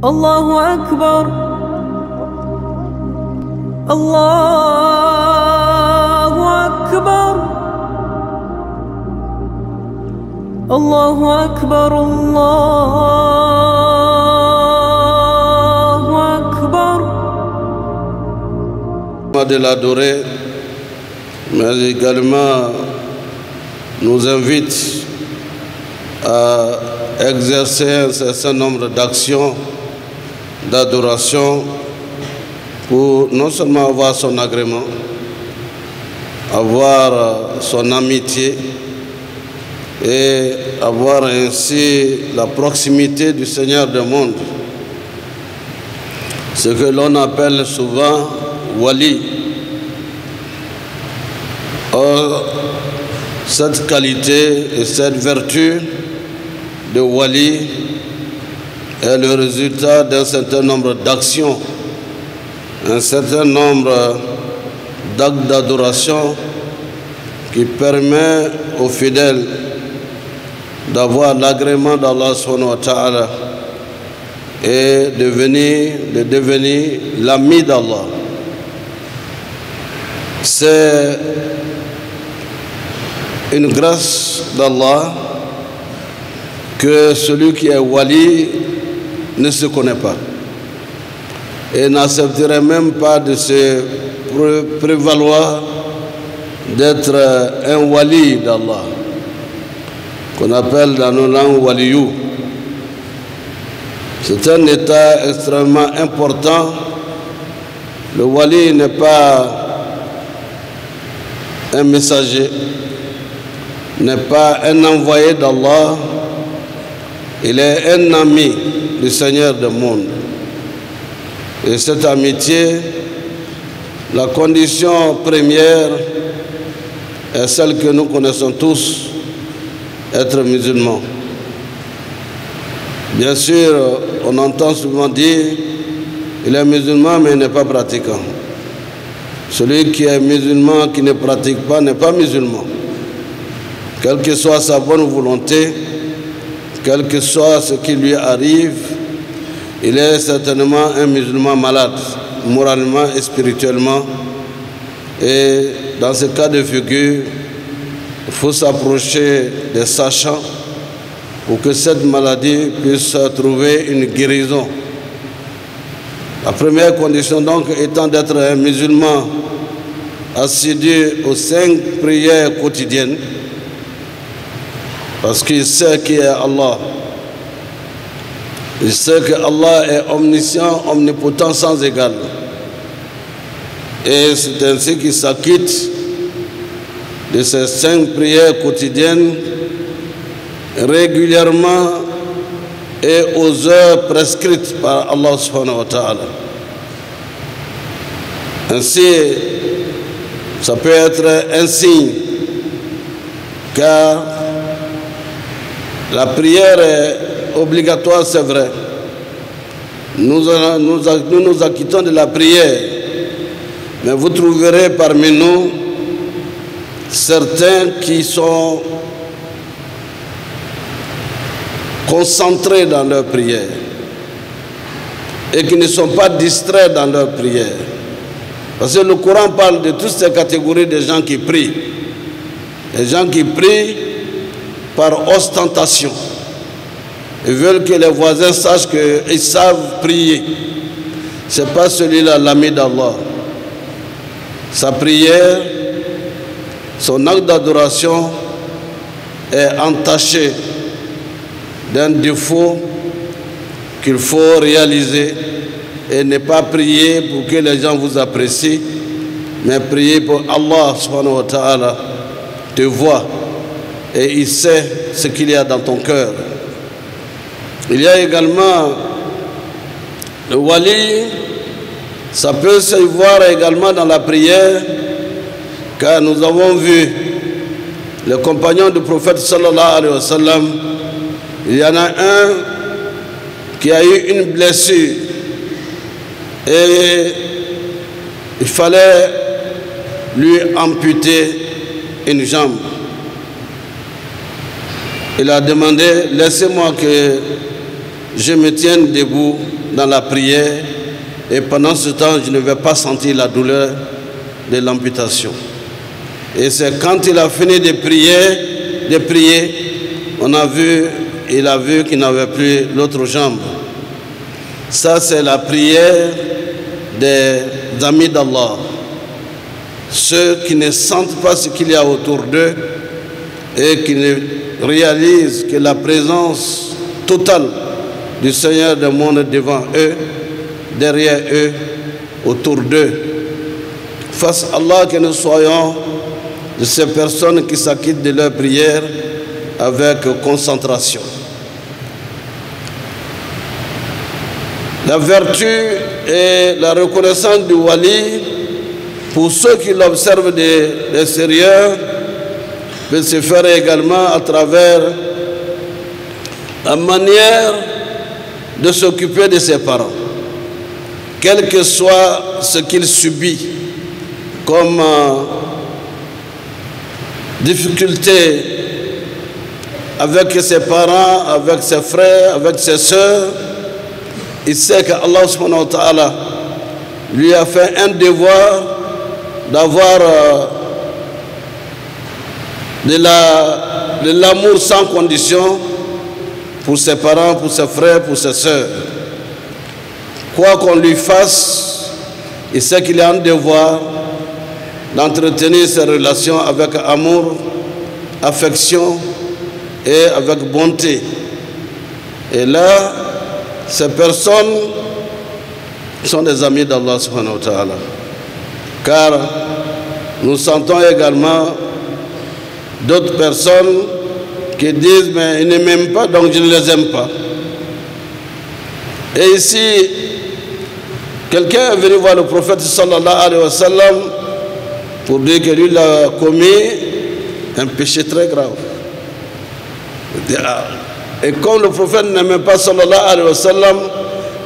الله أكبر الله أكبر الله أكبر الله أكبر. De l'adorer, mais également nous invite à exercer un certain nombre d'actions d'adoration pour non seulement avoir son agrément, avoir son amitié et avoir ainsi la proximité du Seigneur du monde, ce que l'on appelle souvent wali. Or, cette qualité et cette vertu de wali est le résultat d'un certain nombre d'actions, un certain nombre d'actes d'adoration qui permet aux fidèles d'avoir l'agrément d'Allah subhanahu wa ta'ala et de devenir l'ami d'Allah. C'est une grâce d'Allah que celui qui est wali ne se connaît pas et n'accepterait même pas de se prévaloir d'être un wali d'Allah, qu'on appelle dans nos langues waliyou. C'est un état extrêmement important. Le wali n'est pas un messager, n'est pas un envoyé d'Allah, il est un ami du Seigneur du monde. Et cette amitié, la condition première est celle que nous connaissons tous, être musulmans. Bien sûr, on entend souvent dire il est musulman mais il n'est pas pratiquant. Celui qui est musulman, qui ne pratique pas, n'est pas musulman. Quelle que soit sa bonne volonté, quel que soit ce qui lui arrive, il est certainement un musulman malade, moralement et spirituellement. Et dans ce cas de figure, il faut s'approcher des sachants pour que cette maladie puisse trouver une guérison. La première condition donc étant d'être un musulman assidu aux 5 prières quotidiennes, parce qu'il sait qui est Allah. Il sait que Allah est omniscient, omnipotent, sans égal. Et c'est ainsi qu'il s'acquitte de ces 5 prières quotidiennes régulièrement et aux heures prescrites par Allah subhanahu wa ta'ala. Ainsi, ça peut être un signe, car la prière est obligatoire, c'est vrai. Nous nous acquittons de la prière, mais vous trouverez parmi nous certains qui sont concentrés dans leur prière et qui ne sont pas distraits dans leur prière. Parce que le Coran parle de toutes ces catégories de gens qui prient. Les gens qui prient par ostentation. Ils veulent que les voisins sachent qu'ils savent prier. Ce n'est pas celui-là l'ami d'Allah. Sa prière, son acte d'adoration est entaché d'un défaut qu'il faut réaliser et ne pas prier pour que les gens vous apprécient, mais prier pour Allah subhanahu wa ta'ala te voit et il sait ce qu'il y a dans ton cœur. Il y a également le wali, ça peut se voir également dans la prière, car nous avons vu les compagnons du prophète sallallahu alayhi wa sallam. Il y en a un qui a eu une blessure et il fallait lui amputer une jambe. Il a demandé, laissez-moi que je me tienne debout dans la prière et pendant ce temps, je ne vais pas sentir la douleur de l'amputation. Et c'est quand il a fini de prier, il a vu qu'il n'avait plus l'autre jambe. Ça, c'est la prière des amis d'Allah. Ceux qui ne sentent pas ce qu'il y a autour d'eux et qui ne réalisent que la présence totale du Seigneur du monde devant eux, derrière eux, autour d'eux. Face à Allah, que nous soyons de ces personnes qui s'acquittent de leur prière avec concentration. La vertu et la reconnaissance du wali, pour ceux qui l'observent de l'extérieur, peut se faire également à travers la manière de s'occuper de ses parents, quel que soit ce qu'il subit comme difficulté avec ses parents, avec ses frères, avec ses sœurs. Il sait qu'Allah subhanahu wa ta'ala lui a fait un devoir d'avoir de l'amour sans condition pour ses parents, pour ses frères, pour ses sœurs. Quoi qu'on lui fasse, il sait qu'il a un devoir d'entretenir ses relations avec amour, affection et avec bonté. Et là, ces personnes sont des amis d'Allah subhanahu wa ta'ala. Car nous sentons également d'autres personnes qui disent mais ils ne m'aiment pas donc je ne les aime pas. Et ici, quelqu'un est venu voir le prophète sallallahu alayhi wa sallam pour dire que lui il a commis un péché très grave. Et comme le prophète n'aimait pas sallallahu alayhi wa sallam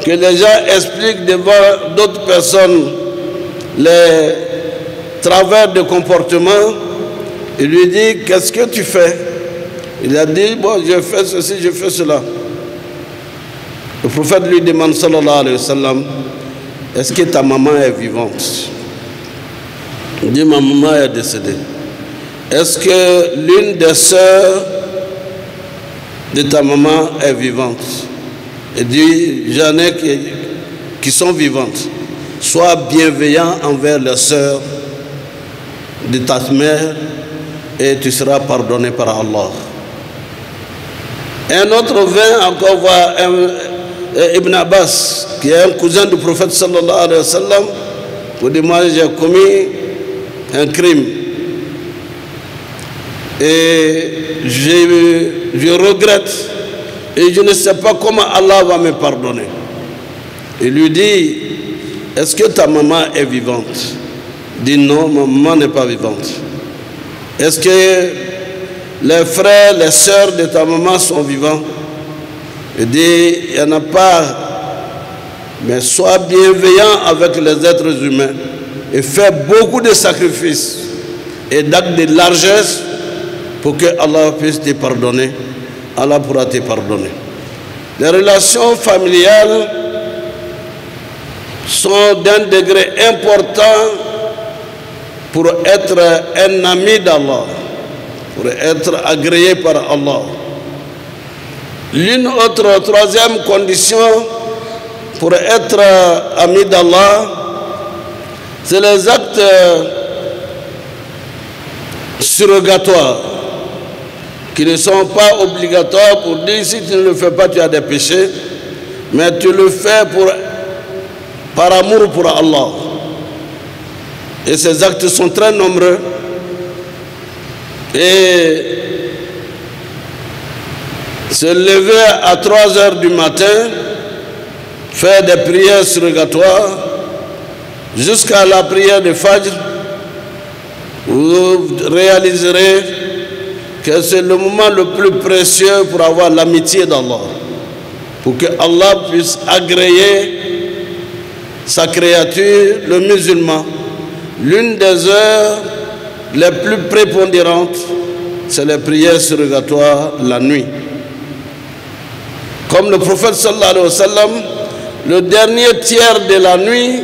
que les gens expliquent devant d'autres personnes les travers de comportement, il lui dit qu'est-ce que tu fais? Il a dit bon, je fais ceci, je fais cela. Le prophète lui demande sallallahu alayhi wa sallam, est-ce que ta maman est vivante? Il dit ma maman est décédée. Est-ce que l'une des sœurs de ta maman est vivante? Il dit j'en ai qui sont vivantes. Sois bienveillant envers les sœurs de ta mère et tu seras pardonné par Allah. Un autre vint encore voir Ibn Abbas, qui est un cousin du prophète sallallahu alayhi wa sallam, pour dire moi j'ai commis un crime et je regrette et je ne sais pas comment Allah va me pardonner. Il lui dit est-ce que ta maman est vivante? Il dit non, ma maman n'est pas vivante. Est-ce que les frères, les sœurs de ta maman sont vivants? Il dit il n'y en a pas, mais sois bienveillant avec les êtres humains et fais beaucoup de sacrifices et d'actes de largesse pour que Allah puisse te pardonner. Allah pourra te pardonner. Les relations familiales sont d'un degré important pour être un ami d'Allah, pour être agréé par Allah. L'une autre, troisième condition pour être ami d'Allah, c'est les actes surrogatoires qui ne sont pas obligatoires pour dire si tu ne le fais pas tu as des péchés, mais tu le fais par amour pour Allah. Et ces actes sont très nombreux et se lever à 3 heures du matin, faire des prières surrogatoires jusqu'à la prière de Fajr, vous réaliserez que c'est le moment le plus précieux pour avoir l'amitié d'Allah, pour que Allah puisse agréer sa créature, le musulman. L'une des heures les plus prépondérantes, c'est les prières surrogatoires la nuit. Comme le prophète sallallahu alayhi wa sallam le dernier tiers de la nuit,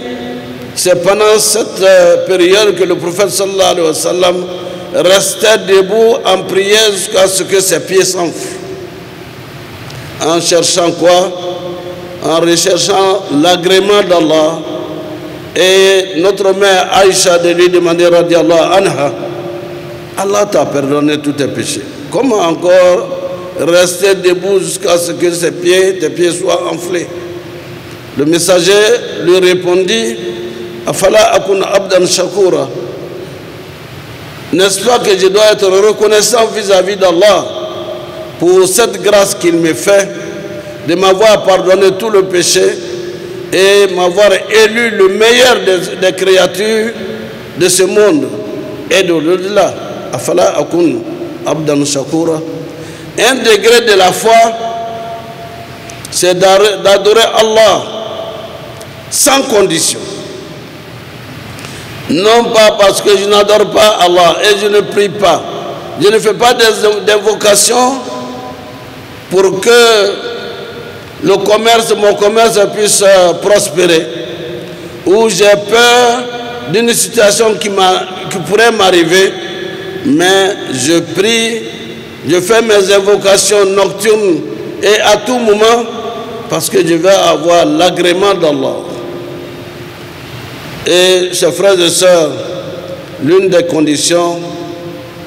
c'est pendant cette période que le prophète sallallahu alayhi wa sallam restait debout en prière jusqu'à ce que ses pieds s'enflent. En cherchant quoi? En recherchant l'agrément d'Allah. Et notre mère Aïcha de lui demander radiallahu anha, Allah t'a pardonné tous tes péchés. Comment encore rester debout jusqu'à ce que tes pieds soient enflés? Le messager lui répondit, Afala akun abdan shakura. N'est-ce pas que je dois être reconnaissant vis-à-vis d'Allah pour cette grâce qu'il me fait de m'avoir pardonné tout le péché et m'avoir élu le meilleur des créatures de ce monde et de l'au-delà. Afala akun abdan shakura. Un degré de la foi, c'est d'adorer Allah sans condition. Non pas parce que je n'adore pas Allah et je ne prie pas. Je ne fais pas d'invocation pour que mon commerce puisse prospérer. Ou j'ai peur d'une situation qui pourrait m'arriver. Mais je prie, je fais mes invocations nocturnes et à tout moment parce que je vais avoir l'agrément d'Allah. Et chers frères et sœurs, l'une des conditions,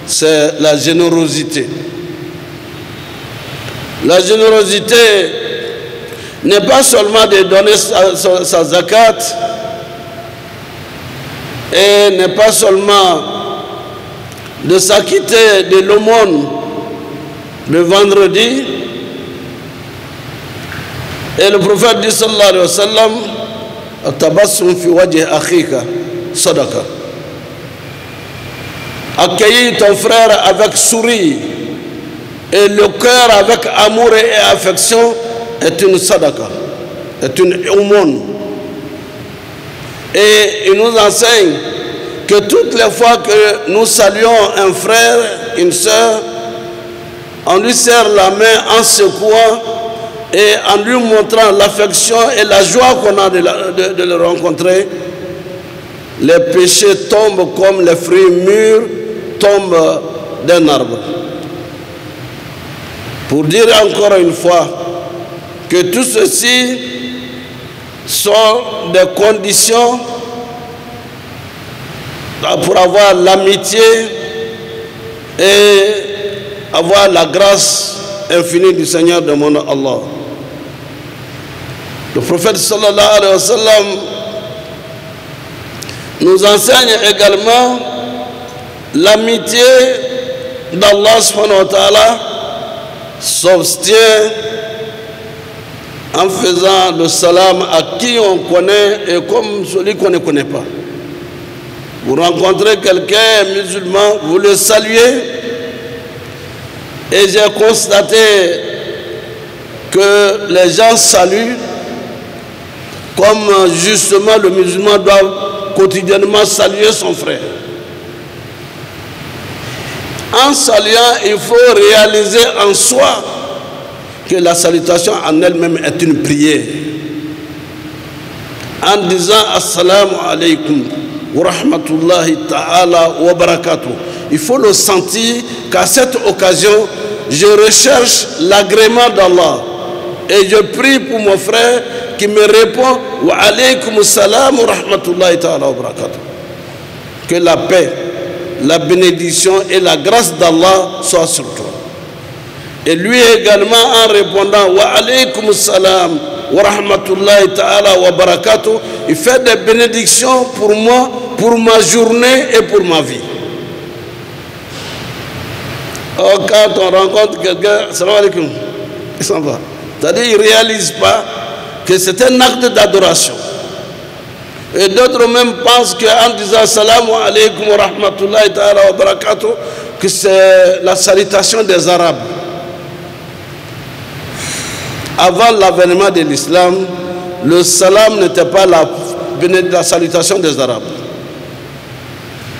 c'est la générosité. La générosité n'est pas seulement de donner sa zakat et n'est pas seulement de s'acquitter de l'aumône le vendredi. Et le prophète dit sallallahu alayhi wa sallam, Tabassum fi wajhi akhika sadaqa. Accueillir ton frère avec sourire et le cœur avec amour et affection est une sadaqa, est une aumône. Et il nous enseigne que toutes les fois que nous saluons un frère, une sœur, on lui serre la main en secouant et en lui montrant l'affection et la joie qu'on a de le rencontrer. Les péchés tombent comme les fruits mûrs tombent d'un arbre. Pour dire encore une fois que tout ceci sont des conditions pour avoir l'amitié et avoir la grâce infinie du Seigneur de mon Allah. Le prophète sallallahu alayhi wa sallam nous enseigne également l'amitié d'Allah subhanahu wa ta'ala s'obtient en faisant le salam à qui on connaît et comme celui qu'on ne connaît pas. Vous rencontrez quelqu'un musulman, vous le saluez, et j'ai constaté que les gens saluent comme justement le musulman doit quotidiennement saluer son frère. En saluant, il faut réaliser en soi que la salutation en elle-même est une prière. En disant Assalamu alaikum wa rahmatullahi ta'ala wa barakatuh, il faut le sentir qu'à cette occasion, je recherche l'agrément d'Allah et je prie pour mon frère qui me répond wa alaykum salam wa rahmatullahi ta'ala wa barakatuh. Que la paix, la bénédiction et la grâce d'Allah soient sur toi. Et lui également en répondant wa alaykum salam wa rahmatullahi ta'ala wa barakatuh, il fait des bénédictions pour moi, pour ma journée et pour ma vie. Or, quand on rencontre quelqu'un, salam alaikum, il s'en va. C'est-à-dire qu'il ne réalise pas que c'est un acte d'adoration. Et d'autres même pensent qu'en disant salam alaikum wa rahmatullahi ta'ala wa barakatuh, que c'est la salutation des Arabes. Avant l'avènement de l'islam, le salam n'était pas la salutation des Arabes.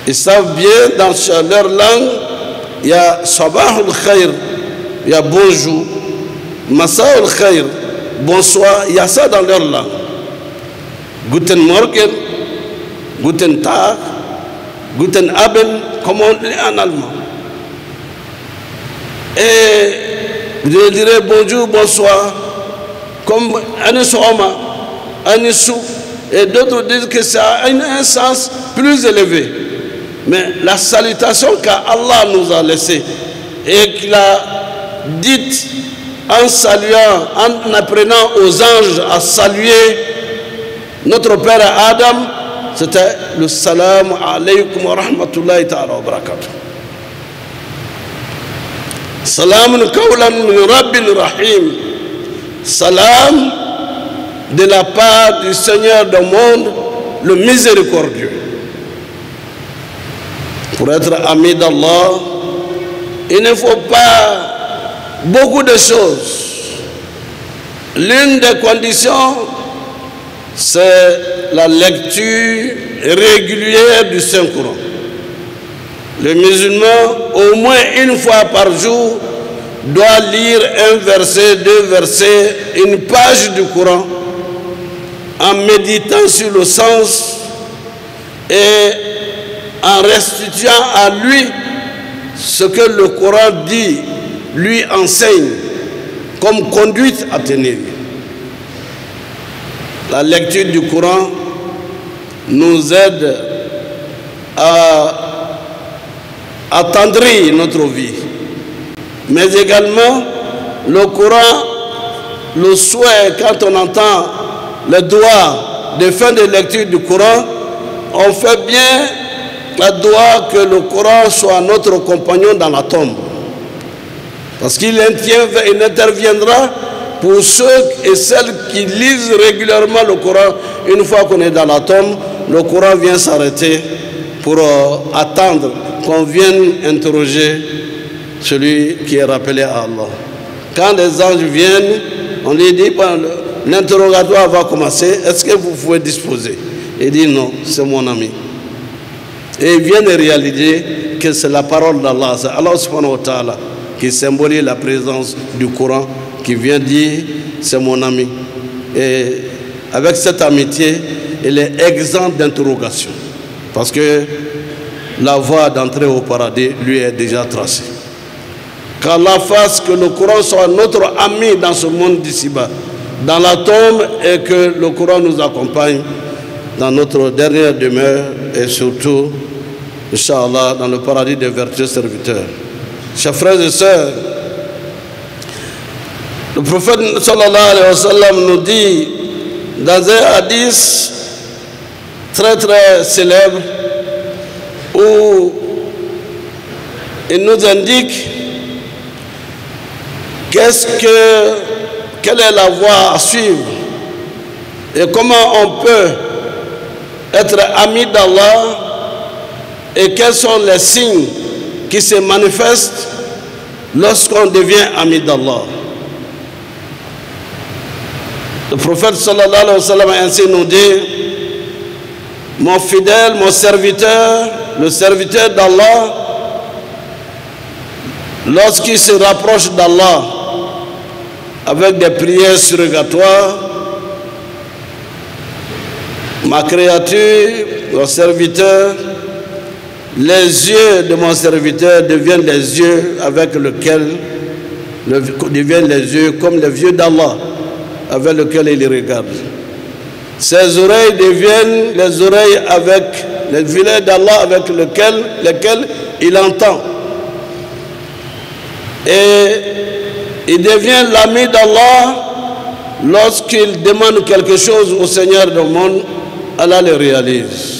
Ils savent bien dans leur langue, il y a sabahul khair, il y a bonjour, masa'ul khair, bonsoir, il y a ça dans leur langue. Guten Morgen, Guten Tag, Guten Abend, comme on dit en allemand. Et je dirais bonjour, bonsoir, comme Anisoma, Anisou, et d'autres disent que ça a un sens plus élevé. Mais la salutation qu'Allah nous a laissée et qu'il a dite en saluant, en apprenant aux anges à saluer notre père Adam, c'était le salam alaykum wa rahmatullahi ta'ala wa barakatuh. Salam qawlan min Rabbil Rahim. Salam de la part du Seigneur du monde, le miséricordieux. Pour être ami d'Allah, il ne faut pas beaucoup de choses. L'une des conditions, c'est la lecture régulière du Saint-Coran. Le musulman, au moins une fois par jour, doit lire un verset, deux versets, une page du Coran, en méditant sur le sens et en restituant à lui ce que le Coran dit, lui enseigne comme conduite à tenir. La lecture du Coran nous aide à attendrir notre vie. Mais également, le Coran, le souhait, quand on entend le doigt de fin de lecture du Coran, on fait bien la doigt que le Coran soit notre compagnon dans la tombe. Parce qu'il interviendra pour ceux et celles qui lisent régulièrement le Coran. Une fois qu'on est dans la tombe, le Coran vient s'arrêter pour attendre qu'on vienne interroger celui qui est rappelé à Allah. Quand les anges viennent, on lui dit, l'interrogatoire va commencer, est-ce que vous pouvez disposer? Il dit non, c'est mon ami. Et il vient de réaliser que c'est la parole d'Allah, c'est Allah subhanahu wa ta'ala qui symbolise la présence du Coran, qui vient dire c'est mon ami. Et avec cette amitié, il est exempt d'interrogation. Parce que la voie d'entrée au paradis lui est déjà tracée. Qu'Allah fasse que le Coran soit notre ami dans ce monde d'ici-bas, dans la tombe, et que le Coran nous accompagne dans notre dernière demeure et surtout, Inch'Allah, dans le paradis des vertueux serviteurs. Chers frères et sœurs, le prophète sallallahu alayhi wa sallam nous dit dans un hadith très très célèbre où il nous indique quelle est la voie à suivre et comment on peut être ami d'Allah et quels sont les signes qui se manifestent lorsqu'on devient ami d'Allah. Le prophète sallallahu alayhi wa sallam ainsi nous dit: mon fidèle, mon serviteur, le serviteur d'Allah, lorsqu'il se rapproche d'Allah avec des prières surrogatoires, ma créature, mon serviteur, les yeux de mon serviteur deviennent les yeux avec lesquels deviennent les yeux comme les yeux d'Allah avec lesquels il regarde. Ses oreilles deviennent les oreilles avec les filets d'Allah avec lesquels il entend. Et il devient l'ami d'Allah lorsqu'il demande quelque chose au Seigneur du monde, Allah le réalise.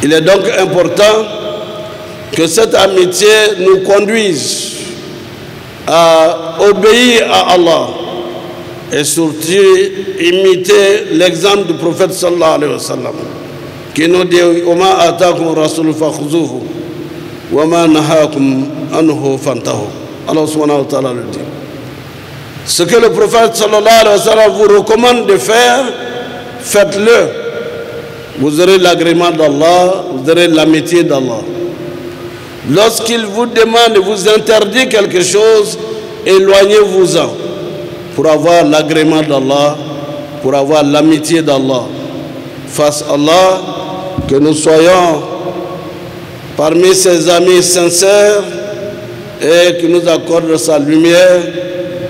Il est donc important que cette amitié nous conduise à obéir à Allah et surtout imiter l'exemple du prophète sallallahu alayhi wa sallam qui nous dit: Oma atakum rasul fakhzuhu wa ma nahakum anhu fantahu. Allah subhanahu wa ta'ala le dit. Ce que le prophète sallallahu alayhi wa sallam vous recommande de faire, faites-le. Vous aurez l'agrément d'Allah, vous aurez l'amitié d'Allah. Lorsqu'il vous demande, vous interdit quelque chose, éloignez-vous-en. pour avoir l'agrément d'Allah, pour avoir l'amitié d'Allah. Fasse Allah que nous soyons parmi ses amis sincères et qu'il nous accorde sa lumière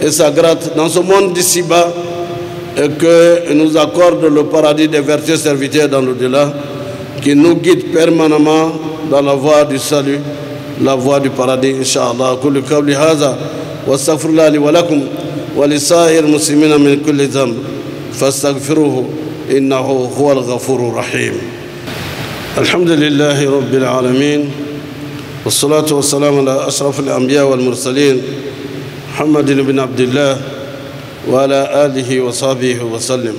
et sa grâce dans ce monde d'ici-bas et qu'il nous accorde le paradis des vertus serviteurs dans l'au-delà, qui nous guide permanemment dans la voie du salut, la voie du paradis, Inch'Allah. Kullu qawli hadha wa astaghfirullah li wa lakum wa li sa'ir muslimina min kulli dhanb fastaghfiruhu innahu huwal ghafurur rahim. Alhamdulillahi rabbil alamin wassalatu wassalamu ala ashrafil anbiya wal mursalin Muhammadin ibn Abdullah wa ala alihi wa sahbihi wa sallim.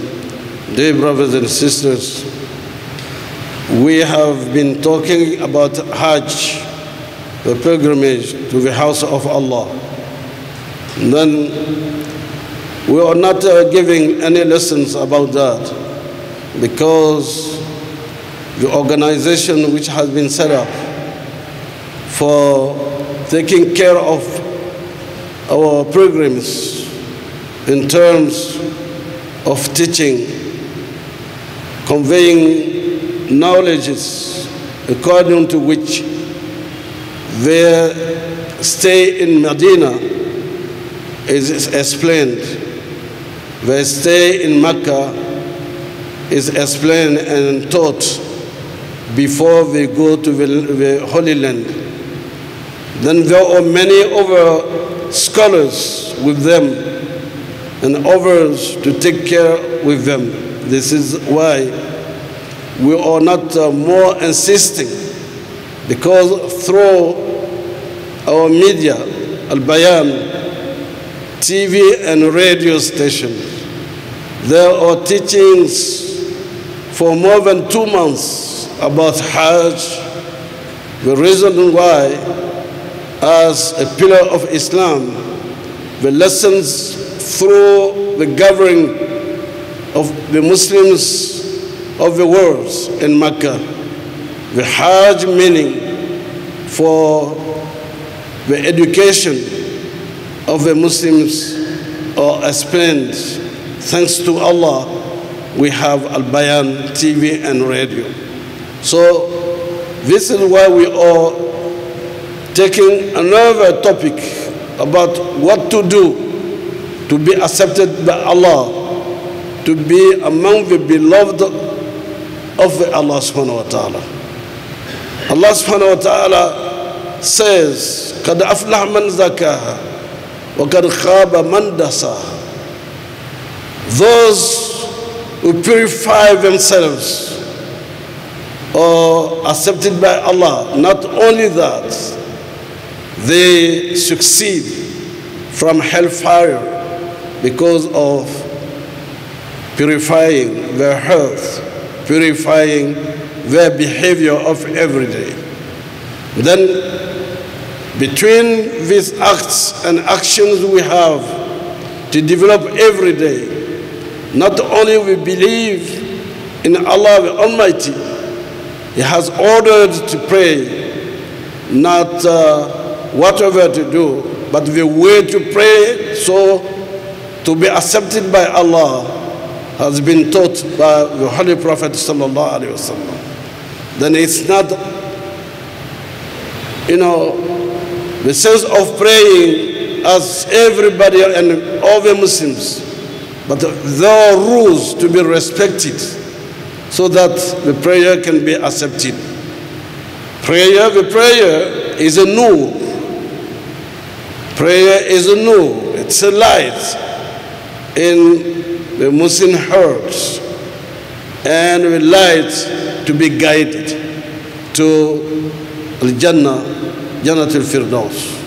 Dear brothers and sisters, we have been talking about Hajj, the pilgrimage to the house of Allah. And then we are not giving any lessons about that because the organization which has been set up for taking care of our pilgrims in terms of teaching, conveying knowledges according to which their stay in Medina is explained, their stay in Mecca is explained and taught before they go to the Holy Land. Then there are many other scholars with them and others to take care with them. This is why we are not more insisting, because through our media, Al-Bayan, TV and radio stations, there are teachings for more than 2 months about Hajj. The reason why, as a pillar of Islam, the lessons through the gathering of the Muslims of the world in Mecca, the Hajj meaning for the education of the Muslims are explained. Thanks to Allah, we have Al-Bayan TV and radio. So this is why we are taking another topic about what to do to be accepted by Allah, to be among the beloved of Allah subhanahu wa ta'ala. Allah subhanahu wa ta'ala says, قَدْ أَفْلَحَ مَنْ زَكَاهَا وَقَدْ خَابَ مَنْ دَسَاهَا. Those who purify themselves are accepted by Allah. Not only that, they succeed from hellfire because of purifying their health, purifying their behavior of every day. Then between these acts and actions we have to develop every day, not only we believe in Allah the Almighty, He has ordered to pray, not whatever to do, but the way to pray so to be accepted by Allah has been taught by the Holy Prophet sallallahu alaihi wasallam. Then it's not, the sense of praying as everybody and all the Muslims, but there are rules to be respected so that the prayer can be accepted. The prayer is a nur. Prayer is a nur. It's a light in the Muslim hearts and a light to be guided to Al-Jannah, Jannatul Firdaus.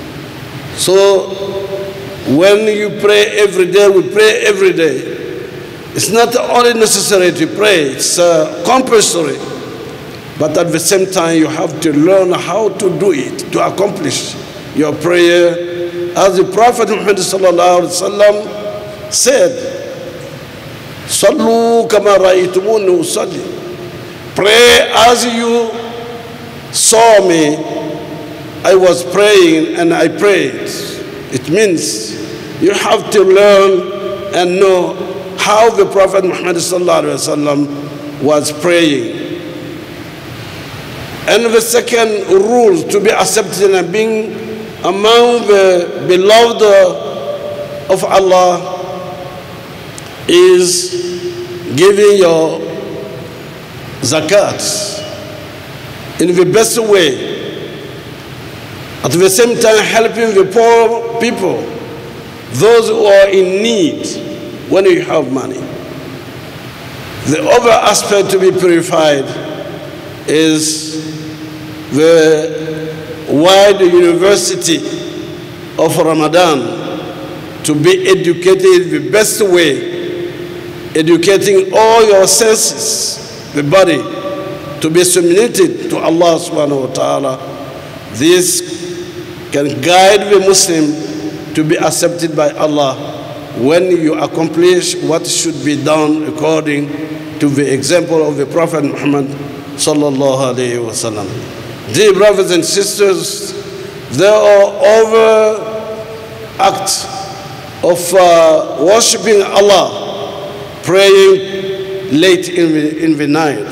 So when you pray every day, we pray every day. It's not only necessary to pray, it's compulsory. But at the same time, you have to learn how to do it, to accomplish your prayer. As the Prophet Muhammad sallallahu alaihi wasallam said, Sallu kama ra'aytumuni usalli. Pray as you saw me. I was praying and I prayed. It means you have to learn and know how the Prophet Muhammad ﷺ was praying. And the second rule to be accepted and being among the beloved of Allah is giving your zakat in the best way. At the same time, helping the poor people, those who are in need when you have money. The other aspect to be purified is the wide university of Ramadan, to be educated the best way, educating all your senses, the body, to be submitted to Allah subhanahu wa ta'ala. This can guide the Muslim to be accepted by Allah when you accomplish what should be done according to the example of the Prophet Muhammad sallallahu alayhi wa sallam. Dear brothers and sisters, there are other acts of worshiping Allah, praying late in the night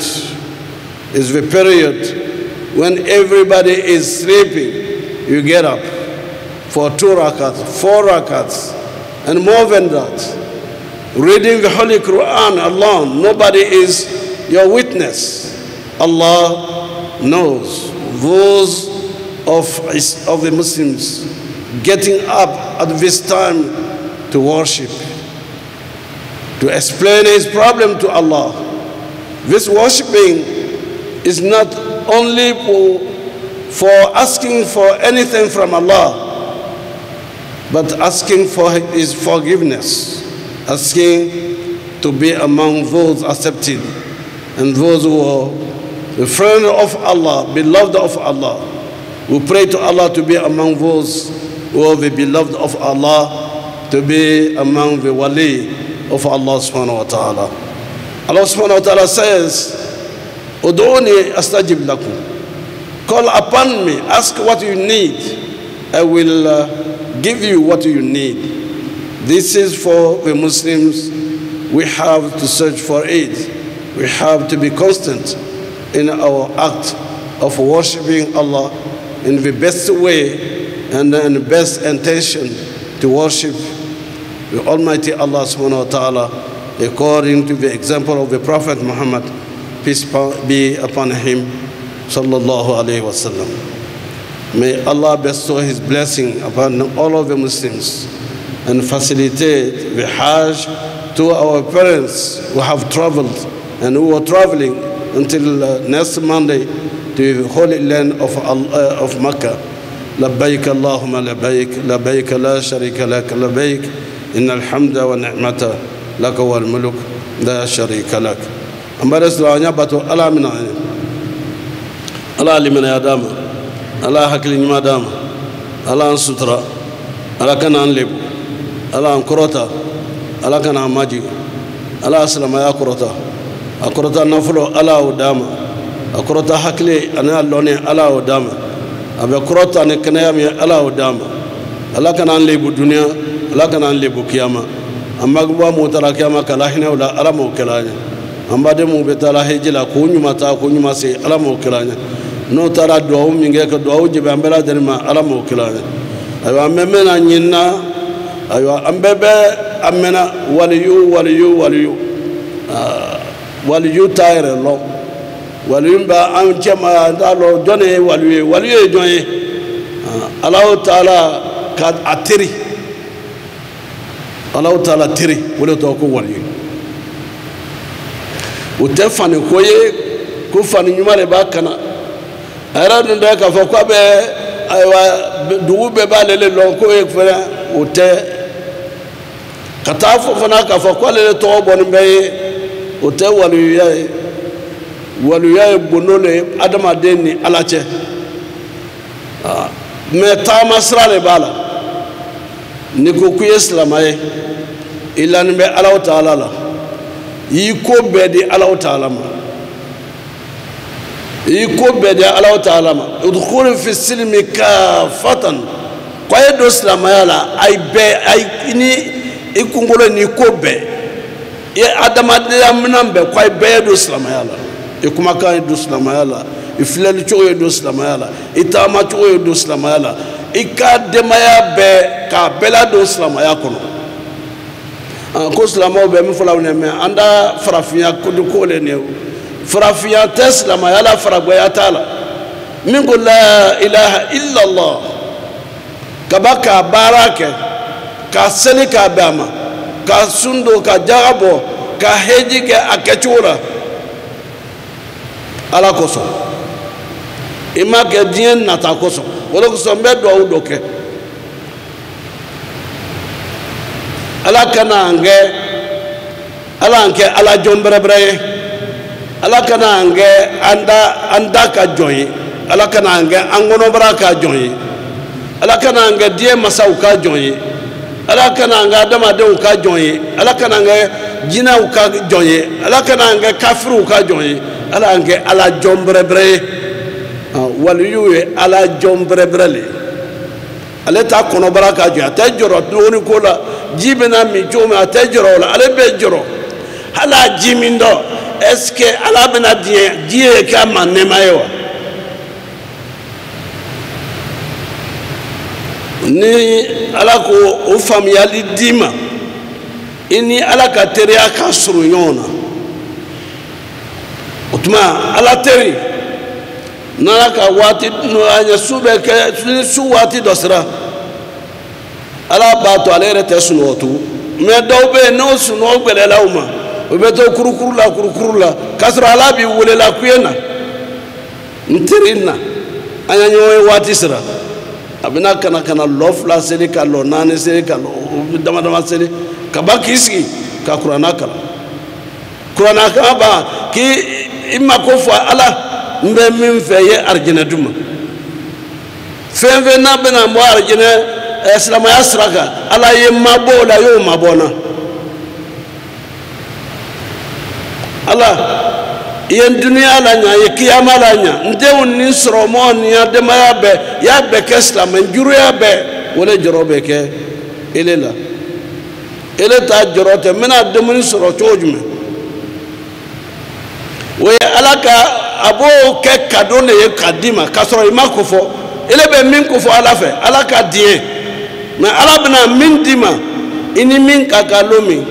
is the period when everybody is sleeping. You get up for 2 rakats, 4 rakats, and more than that. Reading the Holy Quran alone, nobody is your witness. Allah knows. Those of the Muslims getting up at this time to worship, to explain his problem to Allah. This worshiping is not only for asking for anything from Allah, but asking for his forgiveness, asking to be among those accepted and those who are the friend of Allah, beloved of Allah. We pray to Allah to be among those who are the beloved of Allah, to be among the wali of Allah subhanahu wa ta'ala. Allah subhanahu wa ta'ala says, Ud'uni astajib lakum. Call upon me, ask what you need. I will give you what you need. This is for the Muslims. We have to search for it. We have to be constant in our act of worshiping Allah in the best way and in the best intention to worship the Almighty Allah subhanahu wa ta'ala according to the example of the Prophet Muhammad, peace be upon him, sallallahu alayhi wa sallam. May Allah bestow his blessing upon all of the Muslims and facilitate the Hajj to our parents who have traveled and who are traveling until next Monday to the holy land of Makkah. لبيك اللهم لبيك لبيك لا شريك لك لبيك إن الحمد والنعمة لك والملك لا شريك لك. أمبارس لانيا باتو ألا منا ألا لمن يدام ألا حكلي نما دام ألا أنسطرا ألا كان أنلب ألا أنكروتا ألا كان أماجي ألا أسلم يا كروتا أكروتا نفلو ألا وداما أكروتا حكلي أنا اللوني ألا وداما أبي كروتا نكنيامي ألا وداما ألا كان أنلب الدنيا ألا كان أنلب كياما أما قبوا موترا كياما كلاهنا ولا ألا موكلاني أما دمو بتلا هجلا كوني ماتا كوني ماسي ألا موكلاني no tara duawu minge ka duawu jibe ambela derima ala mo kilane aywa memena nyinna aywa ambebe amena waliyu tayre lo waliyu ba an chema dalo done waliyu jonye Allah taala ka atiri Allah taala tiri wala to ko waliyu utefani koye ku fani nyumale bakana ara nda ka fa kwa be aywa dugu be ba lele lon ko e fere ote katafo fana ka fa kwa lele to bon be ote walu ya bonole adama deni alache me ta masrale bala ni ko ku islamaye ilan be Allah taala la yi ko be di Allah taala ma يكون بدأ الله تعالى ادخلوا في السلم كافة قيد الإسلام يلا أي إني i kunkolo ni ko bɛɛ i adamadenya minan bɛɛ ko a bɛɛ ye don silamɛya la i kumakan ye don silamɛya la i filɛli cogo ye don silamɛya la i taama cogo ye don silamɛya la i ka denbaya bɛɛ k'a bɛɛ ladon silamɛya kɔnɔ ko silamɛw bɛ min fɔ la mɛ an da farafinya ko le ne farafinya tɛ silamɛya la faragɔya t'a la min ko la ilaha illallah kaba k'a baara kɛ ka seli k'a bɛn a ma ka sun don ka jaga bɔ ka heji kɛ a kɛcogo la ala kosɔn i ma kɛ diɲɛ nata kosɔn o de kosɔn n bɛ duwawu dɔ kɛ ala kana an kɛ ala jɔn bɛrɛbɛrɛ ye ala kana an kɛ an da ka jɔn ye ala kana an kɛ an kɔnɔbara ka jɔn ye ala kana an kɛ diɲɛ masaw ka jɔn ye ala kana an kɛ adamadenw ka jɔn ye ala kana an kɛ jinɛw ka jɔn ye ala kana an kɛ kafiriw ka jɔn ye ala an kɛ ala jɔn bɛrɛbɛrɛ ye waliyu ye ala jɔn bɛrɛbɛrɛ le ale t'a kɔnɔbara ka jɔn a tɛ jɔrɔ dumuni ko la ji bɛna min cogo min a tɛ jɔrɔ o la ale bɛ jɔrɔ hali a ji min dɔ est-ce que ala bɛna diɲɛ ji ye k'a ma nɛɛma ye wa ni ala ko o faamuyali d'i ma i ni ala ka teriya ka surun ɲɔgɔn na o tuma ala teri n'ala ka waati a ɲɛ su bɛ kɛ ni su waati dɔ sera ala b'a to ale yɛrɛ tɛ sunɔgɔ tugun mɛ dɔw bɛ yen n'o sunɔgɔ gbɛlɛla u ma o bɛ to kurukuru la k'a sɔrɔ ala b'i welela kuye na n teri na an ya ɲɔgɔn ye waati sera a bɛna kana lɔ 2 seli ka lɔ 4 seli ka lɔ dama seli ka ba k'i sigi ka kuranna kalan kuranna kalan ban k'i mako fɔ ala n bɛ min fɛ ye arijinɛ d'u ma fɛn fɛn n'a bɛna bɔ arijinɛ silamɛya sira kan ala ye mabɔ o la y'o mabɔ n na ala i ye duniya la ɲa i ye kiyama la ɲa n denw ni sɔrɔmɔw ni ya denbaya bɛɛ i y'a bɛɛ kɛ silamɛ juruya bɛɛ o le jɔrɔ bɛ kɛ ele la ele t'a jɔrɔ tɛ n bɛna dumuni sɔrɔ cogo jumɛn o ye ala ka a b'o kɛ kado de ye k'a d'i ma k'a sɔrɔ i ma ko fɔ ele bɛ min ko fɔ ala fɛ ala ka diɲɛ mɛ ala bɛna min d'i ma i ni min ka kan don min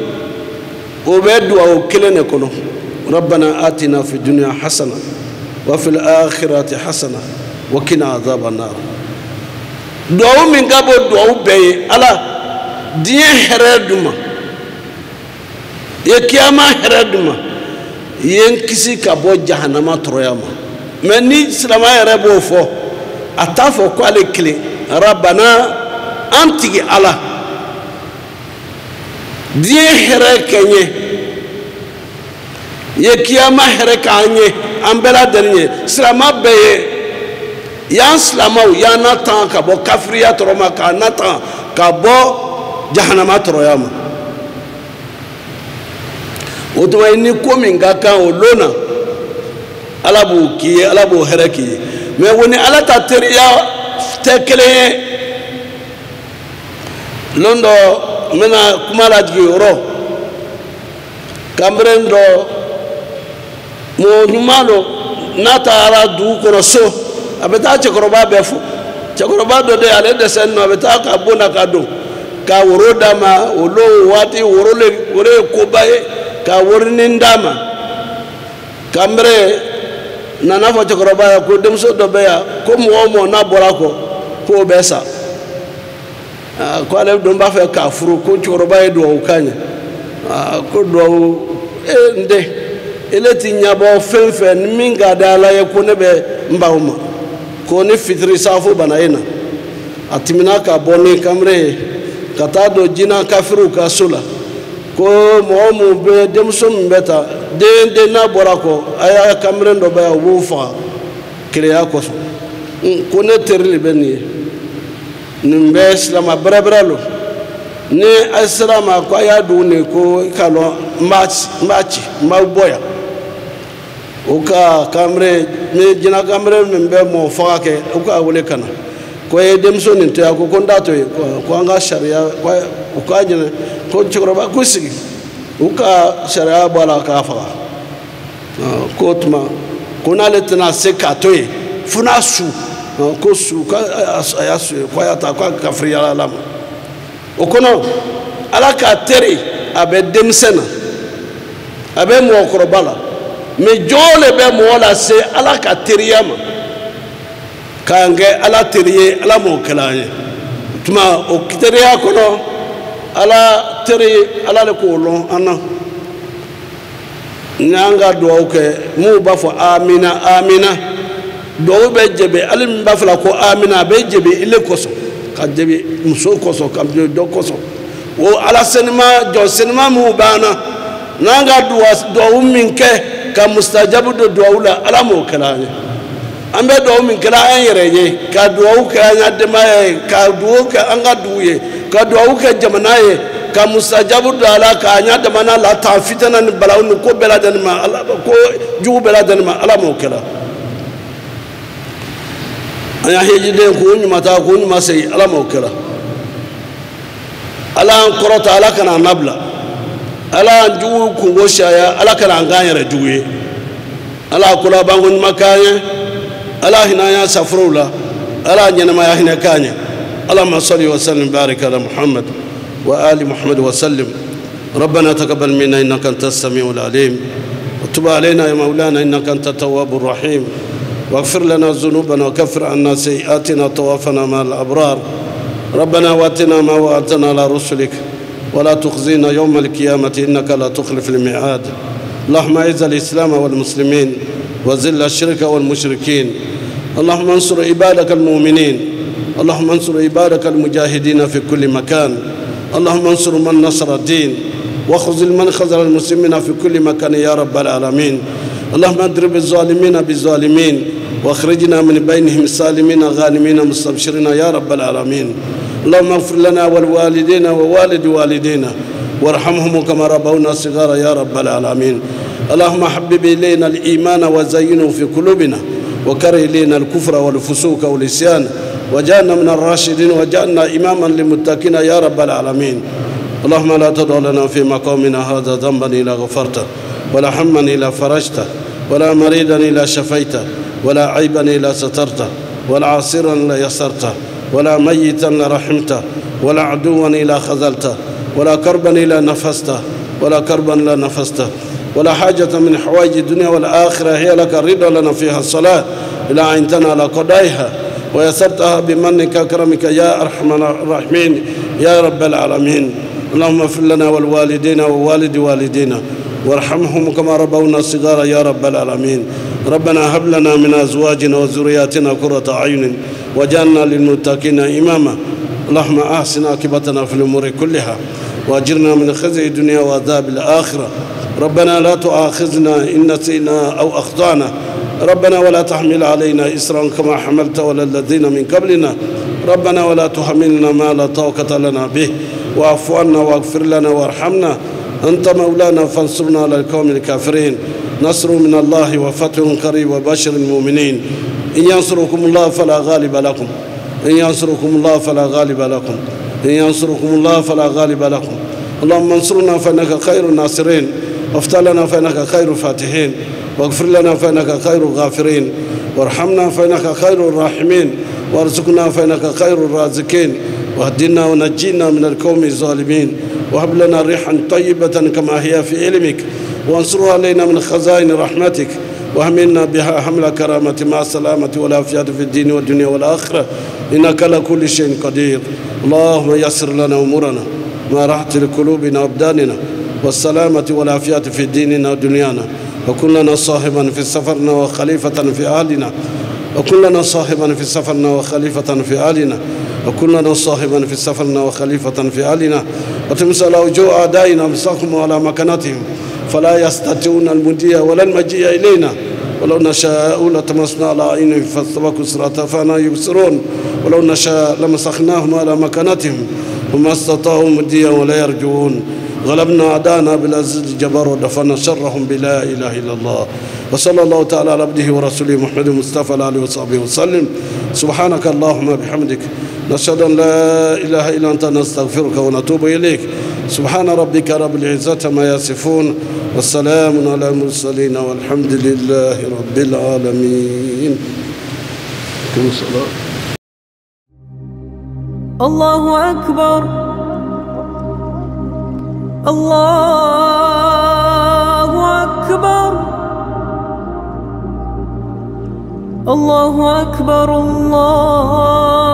o bɛ duwawu kelen de kɔnɔ ربنا آتنا في الدنيا حسنة وفي الآخرة حسنة وقنا عذاب النار دعو من قبل دعو بي على دين هردما يكياما هردما ينكسي كابو جهنم تروياما مني سلام يربو فو أتافو قالي كلي ربنا أنتي على دين هركني ye kiyama hɛrɛ k'an ye an bɛɛ lajɛlen ye silama bɛɛ ye y'an silamaw y'an natan ka bɔ kafiriya tɔrɔ ma k'an natan ka bɔ jahanama tɔrɔya ma o tuma ni ko min ka kan o don na ala b'o k'i ye ala b'o hɛrɛ k'i ye mɛ o ni ala ta teriya tɛ kelen ye lon dɔ n bɛna kuma lajigin yɔrɔ kanbɛrɛn dɔ mɔgɔ ɲuman don n'a taara dugu kɔnɔ so a bɛ taa cɛkɔrɔba bɛɛ fo cɛkɔrɔba dɔ de ale dɛsɛlen don a bɛ taa ka bon na ka don ka woro d'a ma o don waati woro ye koba ye ka worinin d'a ma kanbɛrɛ nana fɔ cɛkɔrɔba ye ko denmuso dɔ bɛ yan ko mɔgɔ o mɔgɔ n'a bɔra kɔ k'o bɛ sa ko ale don b'a fɛ k'a furu ko cɛkɔrɔba ye duwawu k'a ɲɛ ko duwawu n den ele ti ɲabɔ fɛn fɛn ni min ka di ala ye ko ne bɛ n baw ma ko ni fitiri safo bana e na a tɛmɛna ka bɔ ni kanbɛrɛ ye ka taa don jinɛ kafiriw ka so la ko mɔgɔ minnu bɛ denmuso min bɛ ta den n'a bɔra kɔ a y'a kanbɛrɛ dɔ bɛ yan u b'o faga kelenya kosɔn ko ne teri de bɛ nin ye nin bɛ silama bɛrɛbɛrɛ lo ni a sera ma ko a y'a dugu nin ko i ka dɔn n b'a ci n b'aw bɔ yan o ka kanbɛrɛ ni jinɛ kanbɛrɛ min bɛ mɔgɔ faga kɛ o k'a wele ka na ko ye denmuso nin to yan ko n t'a to yen ko an ka sariya o k'a ɲinɛ ko chukroba kusigi uka sharia bala kafa ko tuma kuna letna sekatoy funa su ko su ka ayasu ko yata ko kafriya lam o kono ala ka tere abe demsena abe mo korobala me jole be mo la se ala ka teriyama kange ala teriye ala mo kalaye tuma o teriya kono ala tere ala le ko lon ana nyanga do ke mu ba fo amina amina do be jebe alim ba fala ko amina be jebe ile koso ka jebe muso koso kam do koso o ala senma jo senma mu bana nanga do minke ka mustajabu do doula ala mo kalaye ambe do min kala an yereye ka do ka nya de maye ka do ka anga duye ka do ka jamanaye ka mustajabu do ala ka nya de mana la ta fitana ni balawnu ko beladan ma ala ko ju beladan ma ala mo kala anya heji de ko nyuma ta ko nyuma sai ala mo kala ala an korota ala kana nabla ala ju ku go shaya ala kana nganyare duye ala kula bangun makaye ala hinaya safrula ala janama ya hinakanya اللهم صل وسلم بارك على محمد وآل محمد وسلم ربنا تقبل منا إنك أنت السميع العليم وتب علينا يا مولانا إنك أنت التواب الرحيم واغفر لنا ذنوبنا وكفر عنا سيئاتنا وتوفنا مع الأبرار ربنا واتنا ما وعدتنا على رسلك ولا تخزينا يوم القيامة إنك لا تخلف الميعاد اللهم أعز الإسلام والمسلمين وذل الشرك والمشركين اللهم انصر عبادك المؤمنين اللهم انصر عبادك المجاهدين في كل مكان اللهم انصر من نصر الدين وخذل من خذل المسلمين في كل مكان يا رب العالمين اللهم اضرب الظالمين بالظالمين واخرجنا من بينهم سالمين غانمين مستبشرين يا رب العالمين اللهم اغفر لنا والوالدين ووالد والدينا وارحمهم كما ربونا صغارا يا رب العالمين اللهم حبب إلينا الإيمان وزينه في قلوبنا وكره إلينا الكفر والفسوق والعصيان وجعلنا من الراشدين وجعلنا إماما للمتقين يا رب العالمين اللهم لا تدع لنا في مقامنا هذا ذنبا إلا غفرته ولا هما إلا فرجته ولا مريضا إلا شفيته ولا عيبا إلا سترته ولا عاصرا إلا يسرته ولا ميتا إلا رحمته ولا عدوا إلا خذلته ولا كربا إلا نفسته ولا كربا إلا نفسته ولا حاجة من حوائج الدنيا والآخرة هي لك الرضا لنا فيها الصلاة إلى أعنتنا على قضائها ويسرتها بمنك وكرمك يا أرحم الراحمين يا رب العالمين اللهم اغفر لنا والوالدين ووالد والدينا وارحمهم كما ربونا صغارا يا رب العالمين ربنا هب لنا من أزواجنا وذرياتنا قرة أعين وجعلنا للمتقين إماما اللهم أحسن عاقبتنا في الأمور كلها وأجرنا من خزي الدنيا وعذاب الآخرة ربنا لا تؤاخذنا إن نسينا أو أخطأنا ربنا ولا تحمل علينا إسرا كما حملت على الذين من قبلنا ربنا ولا تحملنا ما لا طاقة لنا به واعف عنا واغفر لنا وارحمنا أنت مولانا فانصرنا على القوم الكافرين نصر من الله وفتح قريب وبشر المؤمنين إن ينصركم الله فلا غالب لكم إن ينصركم الله فلا غالب لكم إن ينصركم الله فلا غالب لكم اللهم انصرنا فإنك خير الناصرين وافتح لنا فإنك خير الفاتحين واغفر لنا فإنك خير الغافرين وارحمنا فإنك خير الراحمين وارزقنا فإنك خير الرازقين واهدنا ونجينا من القوم الظالمين وهب لنا ريحا طيبة كما هي في علمك وانصرها علينا من خزائن رحمتك وهمنا بها حمل كرامة مع السلامة والعافية في الدين والدنيا والآخرة إنك لكل شيء قدير اللهم يسر لنا أمورنا ما راحة لقلوبنا وأبداننا والسلامة والعافية في ديننا ودنيانا وكن لنا صاحبا في سفرنا وخليفة في أهلنا وكن لنا صاحبا في سفرنا وخليفة في أهلنا وكن لنا صاحبا في سفرنا وخليفة في أهلنا وتمسل وجوه أعدائنا مساكم على مكانتهم فلا يستطيعون المجيء ولا المجيء إلينا ولو نشاء لتمسنا على عينهم فاستبقوا الصراط فأنا يبصرون ولو نشاء لمسخناهم على مكانتهم وما استطاعوا مديا ولا يرجعون غلبنا أعداءنا بالعزيز الجبار ودفعنا شرهم بلا إله إلا الله وصلى الله تعالى على عبده ورسوله محمد المصطفى عليه وصحبه وسلم سبحانك اللهم بحمدك نشهد أن لا إله إلا أنت نستغفرك ونتوب إليك سبحان ربك رب العزة ما يصفون والسلام على المرسلين والحمد لله رب العالمين. الله أكبر الله أكبر الله أكبر الله